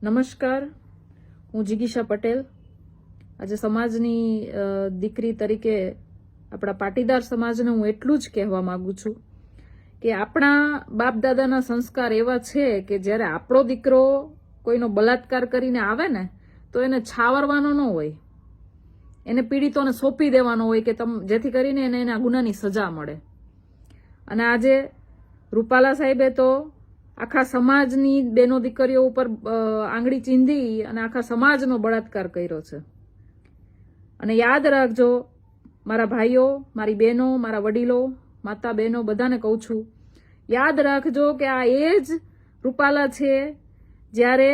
નમસ્કાર, હું જિગીશા પટેલ. આજે સમાજની દીકરી તરીકે આપણા પાટીદાર સમાજને હું એટલું જ કહેવા માંગુ છું કે આપણા બાપ દાદાના સંસ્કાર એવા છે કે જ્યારે આપણો દીકરો કોઈનો બલાત્કાર કરીને આવે ને તો એને છાવરવાનો ન હોય, એને પીડિતોને સોંપી દેવાનો હોય કે જેથી કરીને એને એના ગુનાની સજા મળે. અને આજે રૂપાલા સાહેબે તો આખા સમાજની બેનો દીકરીઓ ઉપર આંગળી ચીંધી અને આખા સમાજનો બળાત્કાર કર્યો છે. અને યાદ રાખજો મારા ભાઈઓ, મારી બહેનો, મારા વડીલો, માતા બહેનો બધાને કહું છું, યાદ રાખજો કે આ એ જ રૂપાલા છે જ્યારે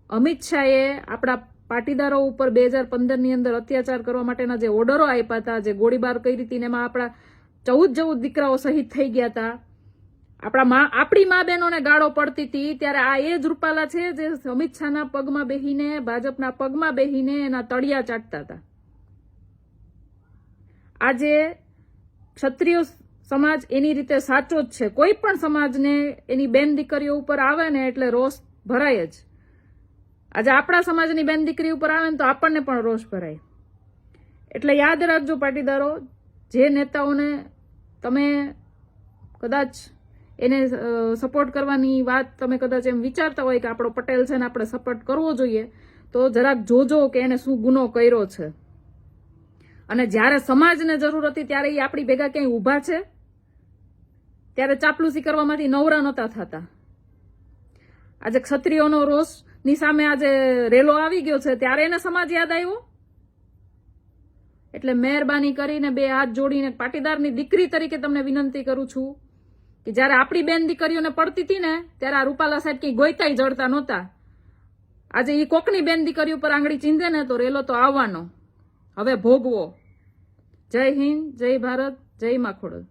અમિત શાહે આપણા પાટીદારો ઉપર 2015ની અંદર અત્યાચાર કરવા માટેના જે ઓર્ડરો આપ્યા હતા, જે ગોળીબાર કરી હતી, એમાં આપણા 14 દીકરાઓ શહીદ થઈ ગયા હતા. આપણી મા બહેનોને ગાળો પડતી હતી ત્યારે આ એ જ રૂપાલા છે જે અમિત શાહના પગમાં બેહીને, ભાજપના પગમાં બેહીને એના તળિયા ચાટતા હતા. આજે ક્ષત્રિય સમાજ એની રીતે સાચો જ છે. કોઈ પણ સમાજને એની બેન દીકરીઓ ઉપર આવે ને એટલે રોષ ભરાય જ. આજે આપણા સમાજની બેન દીકરી ઉપર આવે ને તો આપણને પણ રોષ ભરાય. એટલે યાદ રાખજો પાટીદારો, જે નેતાઓને તમે કદાચ એને સપોર્ટ કરવાની વાત તમે કદાચ એમ વિચારતા હોય કે આપણો પટેલ છે ને આપણે સપોર્ટ કરવો જોઈએ, તો જરાક જોજો કે એને શું ગુનો કર્યો છે. અને જ્યારે સમાજને જરૂર હતી ત્યારે એ આપણી ભેગા ક્યાંય ઊભા છે, ત્યારે ચાપલુસી કરવામાંથી નવરા નહોતા થતા. આજે ક્ષત્રિયોનો રોષની સામે આજે રેલો આવી ગયો છે ત્યારે એને સમાજ યાદ આવ્યો. એટલે મહેરબાની કરીને બે હાથ જોડીને પાટીદારની દીકરી તરીકે તમને વિનંતી કરું છું કે જ્યારે આપણી બેન દીકરીઓને પડતી હતી ને ત્યારે આ રૂપાલા સાહેબ કઈ ગોઈતાઈ જડતા નહોતા. આજે એ કોકની બેન દીકરીઓ પર આંગળી ચીંધે ને તો રેલો તો આવવાનો. હવે ભોગવો. જય હિન્દ, જય ભારત, જય મા ખોડલ.